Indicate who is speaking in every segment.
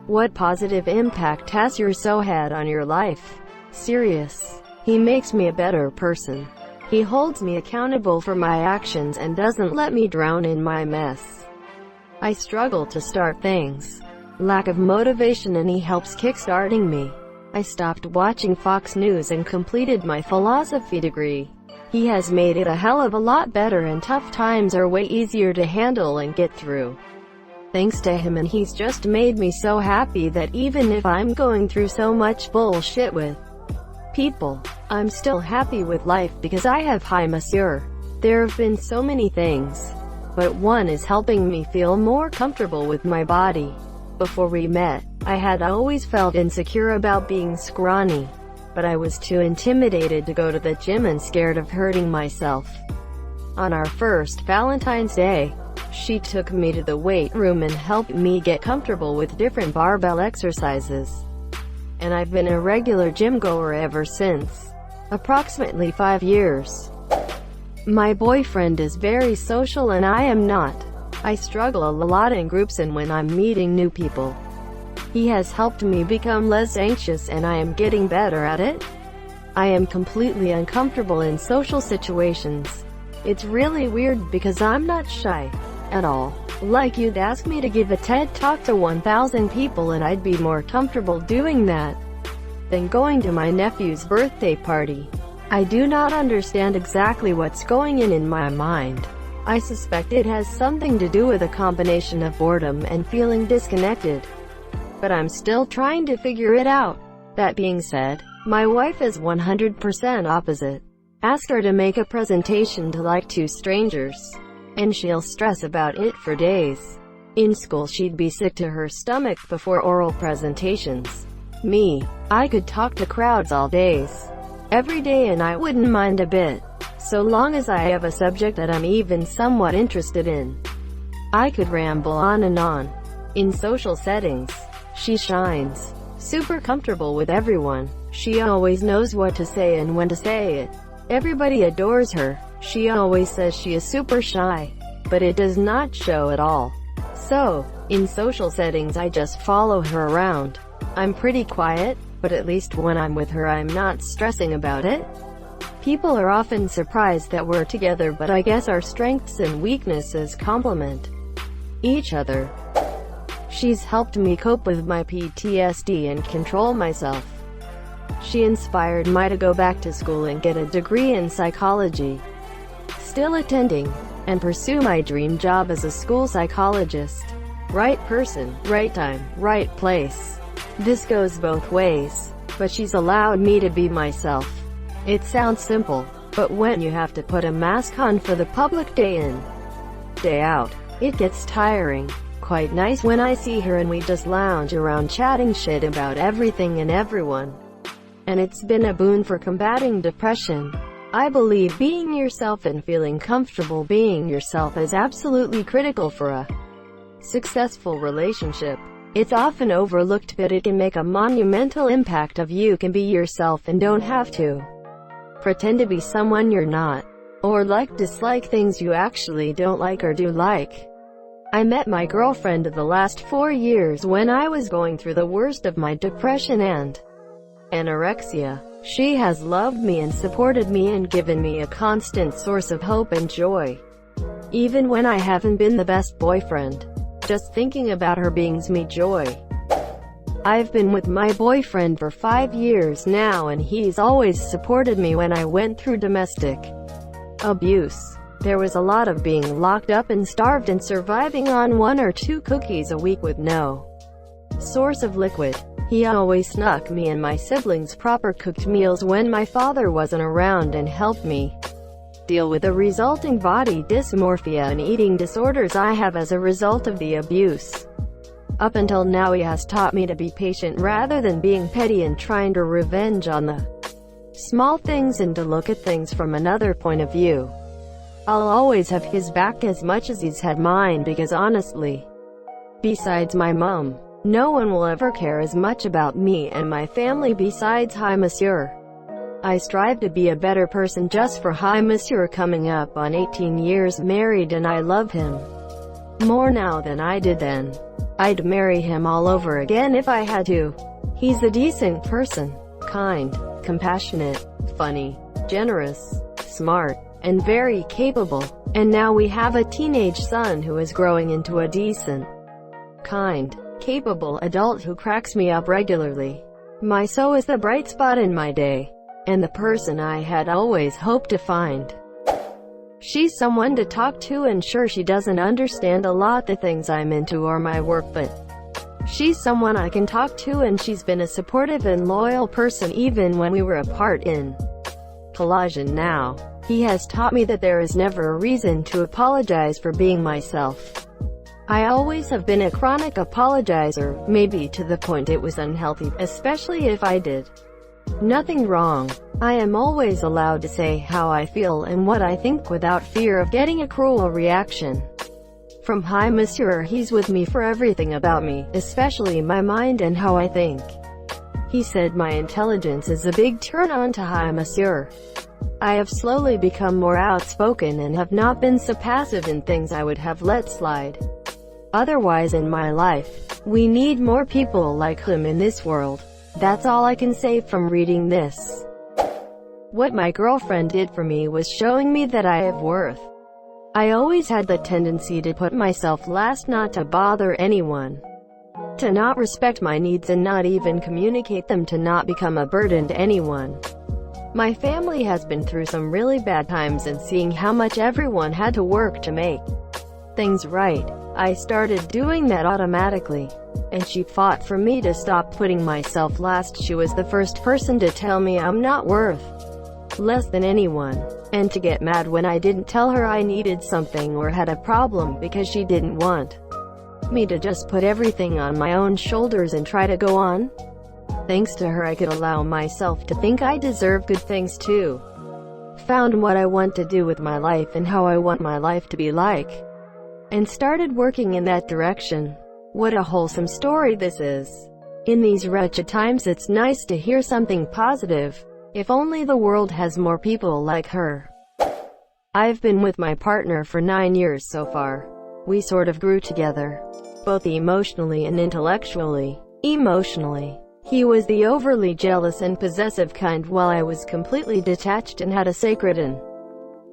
Speaker 1: What positive impact has your so had on your life? Serious. He makes me a better person. He holds me accountable for my actions and doesn't let me drown in my mess. I struggle to start things. Lack of motivation, and he helps kickstarting me. I stopped watching Fox News and completed my philosophy degree. He has made it a hell of a lot better, and tough times are way easier to handle and get through. Thanks to him, and he's just made me so happy that even if I'm going through so much bullshit with people, I'm still happy with life because I have Hi Monsieur. There have been so many things, but one is helping me feel more comfortable with my body. Before we met, I had always felt insecure about being scrawny, but I was too intimidated to go to the gym and scared of hurting myself. On our first Valentine's Day, she took me to the weight room and helped me get comfortable with different barbell exercises. And I've been a regular gym-goer ever since. Approximately 5 years. My boyfriend is very social and I am not. I struggle a lot in groups and when I'm meeting new people. He has helped me become less anxious and I am getting better at it. I am completely uncomfortable in social situations. It's really weird because I'm not shy at all. Like, you'd ask me to give a TED Talk to 1,000 people and I'd be more comfortable doing that than going to my nephew's birthday party. I do not understand exactly what's going in my mind. I suspect it has something to do with a combination of boredom and feeling disconnected. But I'm still trying to figure it out. That being said, my wife is 100% opposite. Ask her to make a presentation to like 2 strangers, and she'll stress about it for days. In school she'd be sick to her stomach before oral presentations. Me, I could talk to crowds all days, every day, and I wouldn't mind a bit, so long as I have a subject that I'm even somewhat interested in. I could ramble on and on. In social settings, she shines. Super comfortable with everyone. She always knows what to say and when to say it. Everybody adores her. She always says she is super shy, but it does not show at all. So, in social settings I just follow her around. I'm pretty quiet, but at least when I'm with her I'm not stressing about it. People are often surprised that we're together, but I guess our strengths and weaknesses complement each other. She's helped me cope with my PTSD and control myself. She inspired me to go back to school and get a degree in psychology. Still attending, and pursue my dream job as a school psychologist. Right person, right time, right place. This goes both ways, but she's allowed me to be myself. It sounds simple, but when you have to put a mask on for the public day in, day out, it gets tiring. Quite nice when I see her and we just lounge around chatting shit about everything and everyone. And it's been a boon for combating depression. I believe being yourself and feeling comfortable being yourself is absolutely critical for a successful relationship. It's often overlooked, but it can make a monumental impact if you can be yourself and don't have to pretend to be someone you're not, or dislike things you actually don't like or do like. I met my girlfriend of the last 4 years when I was going through the worst of my depression and anorexia. She has loved me and supported me and given me a constant source of hope and joy. Even when I haven't been the best boyfriend, just thinking about her brings me joy. I've been with my boyfriend for 5 years now and he's always supported me when I went through domestic abuse. There was a lot of being locked up and starved and surviving on 1 or 2 cookies a week with no source of liquid. He always snuck me and my siblings proper cooked meals when my father wasn't around and helped me deal with the resulting body dysmorphia and eating disorders I have as a result of the abuse. Up until now he has taught me to be patient rather than being petty and trying to revenge on the small things and to look at things from another point of view. I'll always have his back as much as he's had mine because honestly, besides my mom, no one will ever care as much about me and my family besides Hi Monsieur. I strive to be a better person just for Hi Monsieur coming up on 18 years married and I love him more now than I did then. I'd marry him all over again if I had to. He's a decent person, kind, compassionate, funny, generous, smart, and very capable. And now we have a teenage son who is growing into a decent, kind, capable adult who cracks me up regularly. My so is the bright spot in my day, and the person I had always hoped to find. She's someone to talk to, and sure, she doesn't understand a lot the things I'm into or my work, but she's someone I can talk to, and she's been a supportive and loyal person even when we were apart in college. And now he has taught me that there is never a reason to apologize for being myself. I always have been a chronic apologizer, maybe to the point it was unhealthy, especially if I did nothing wrong. I am always allowed to say how I feel and what I think without fear of getting a cruel reaction from Hi Monsieur. He's with me for everything about me, especially my mind and how I think. He said my intelligence is a big turn-on to Hi Monsieur. I have slowly become more outspoken and have not been so passive in things I would have let slide otherwise in my life. We need more people like him in this world. That's all I can say from reading this. What my girlfriend did for me was showing me that I have worth. I always had the tendency to put myself last, not to bother anyone, to not respect my needs and not even communicate them, to not become a burden to anyone. My family has been through some really bad times, and seeing how much everyone had to work to make things right, I started doing that automatically. And she fought for me to stop putting myself last. She was the first person to tell me I'm not worth less than anyone, and to get mad when I didn't tell her I needed something or had a problem, because she didn't want me to just put everything on my own shoulders and try to go on. Thanks to her, I could allow myself to think I deserve good things too. Found what I want to do with my life and how I want my life to be like, and started working in that direction. What a wholesome story this is. In these wretched times, it's nice to hear something positive. If only the world has more people like her. I've been with my partner for 9 years so far. We sort of grew together, both emotionally and intellectually. Emotionally, he was the overly jealous and possessive kind, while I was completely detached and had a sacred and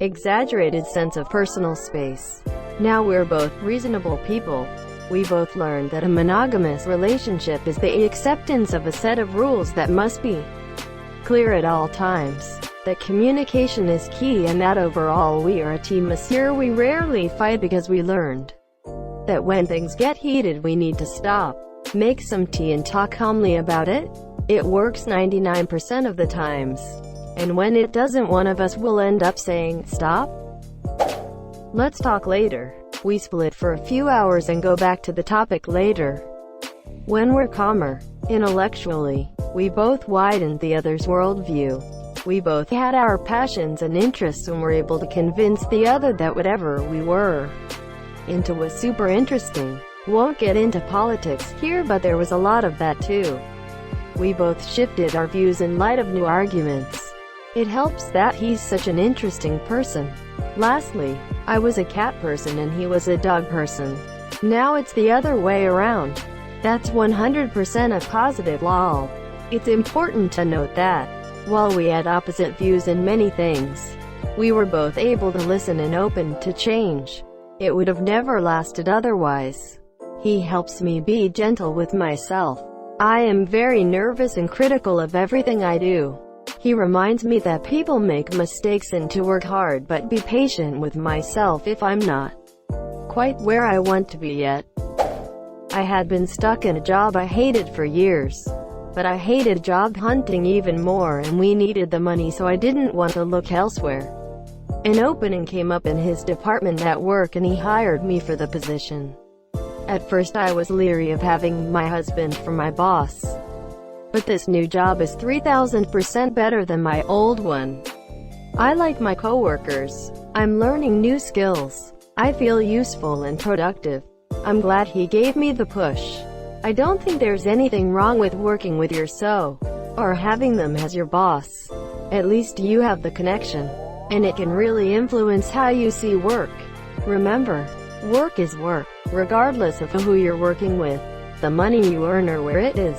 Speaker 1: exaggerated sense of personal space. Now we're both reasonable people. We both learned that a monogamous relationship is the acceptance of a set of rules that must be clear at all times, that communication is key, and that overall we are a team. Monsieur, we rarely fight because we learned that when things get heated we need to stop, make some tea and talk calmly about it. It works 99% of the times, and when it doesn't, one of us will end up saying, "Stop, let's talk later." We split for a few hours and go back to the topic later. When we're calmer, intellectually, we both widened the other's worldview. We both had our passions and interests, and were able to convince the other that whatever we were into was super interesting. Won't get into politics here, but there was a lot of that too. We both shifted our views in light of new arguments. It helps that he's such an interesting person. Lastly, I was a cat person and he was a dog person. Now it's the other way around. That's 100% a positive lol. It's important to note that, while we had opposite views in many things, we were both able to listen and open to change. It would have never lasted otherwise. He helps me be gentle with myself. I am very nervous and critical of everything I do. He reminds me that people make mistakes and to work hard, but be patient with myself if I'm not quite where I want to be yet. I had been stuck in a job I hated for years, but I hated job hunting even more, and we needed the money, so I didn't want to look elsewhere. An opening came up in his department at work and he hired me for the position. At first I was leery of having my husband for my boss, but this new job is 3,000% better than my old one. I like my coworkers. I'm learning new skills. I feel useful and productive. I'm glad he gave me the push. I don't think there's anything wrong with working with your so, or having them as your boss. At least you have the connection, and it can really influence how you see work. Remember, work is work. regardless of who you're working with, the money you earn or where it is.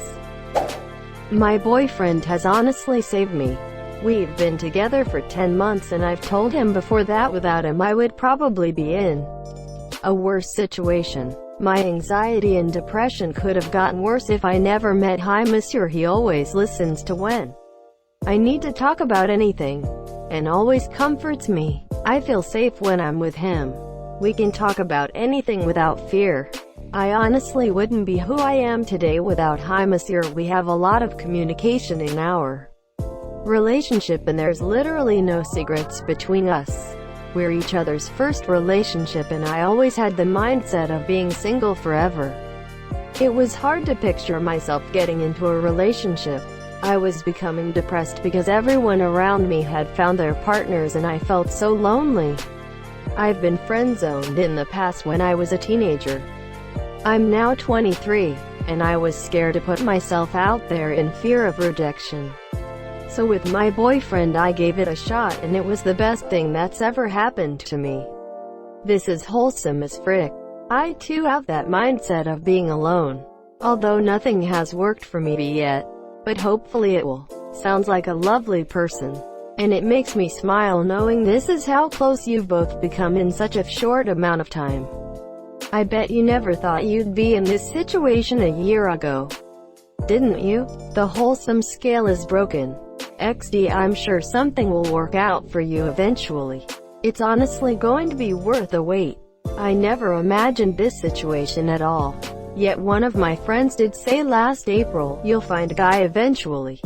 Speaker 1: My boyfriend has honestly saved me. We've been together for 10 months and I've told him before that without him I would probably be in a worse situation. My anxiety and depression could have gotten worse if I never met Hi Monsieur. He always listens to when I need to talk about anything, and always comforts me. I feel safe when I'm with him. We can talk about anything without fear. I honestly wouldn't be who I am today without Hi Monsieur. We have a lot of communication in our relationship and there's literally no secrets between us. We're each other's first relationship and I always had the mindset of being single forever. It was hard to picture myself getting into a relationship. I was becoming depressed because everyone around me had found their partners and I felt so lonely. I've been friend-zoned in the past when I was a teenager. I'm now 23, and I was scared to put myself out there in fear of rejection. So with my boyfriend I gave it a shot and it was the best thing that's ever happened to me. This is wholesome as frick. I too have that mindset of being alone. Although nothing has worked for me yet, but hopefully it will. Sounds like a lovely person. And it makes me smile knowing this is how close you've both become in such a short amount of time. I bet you never thought you'd be in this situation a year ago. Didn't you? The wholesome scale is broken. XD, I'm sure something will work out for you eventually. It's honestly going to be worth the wait. I never imagined this situation at all. Yet one of my friends did say last April, you'll find a guy eventually.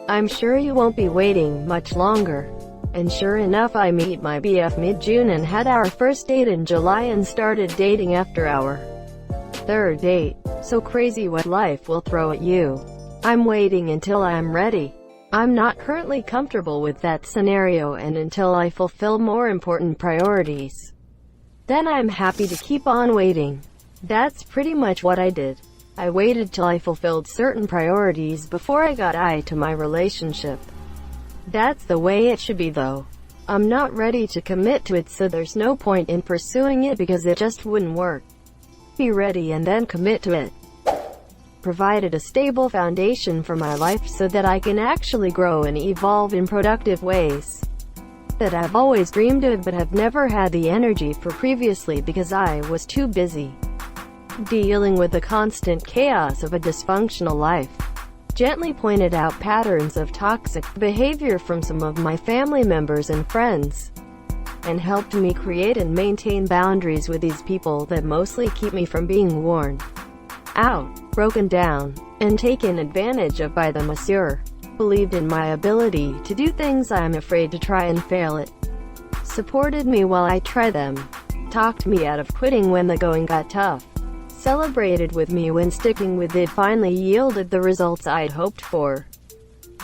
Speaker 1: I'm sure you won't be waiting much longer. And sure enough, I meet my BF mid-June and had our first date in July and started dating after our third date. So crazy what life will throw at you. I'm waiting until I'm ready. I'm not currently comfortable with that scenario and until I fulfill more important priorities. Then I'm happy to keep on waiting. That's pretty much what I did. I waited till I fulfilled certain priorities before I got to my relationship. That's the way it should be though. I'm not ready to commit to it, so there's no point in pursuing it because it just wouldn't work. Be ready and then commit to it. Provided a stable foundation for my life so that I can actually grow and evolve in productive ways that I've always dreamed of but have never had the energy for previously because I was too busy dealing with the constant chaos of a dysfunctional life. Gently pointed out patterns of toxic behavior from some of my family members and friends, and helped me create and maintain boundaries with these people that mostly keep me from being worn out, broken down, and taken advantage of by the monsieur. Believed in my ability to do things I'm afraid to try and fail at. Supported me while I try them. Talked me out of quitting when the going got tough. Celebrated with me when sticking with it finally yielded the results I'd hoped for.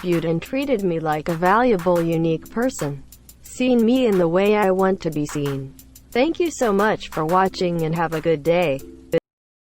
Speaker 1: Viewed and treated me like a valuable, unique person. Seen me in the way I want to be seen. Thank you so much for watching and have a good day.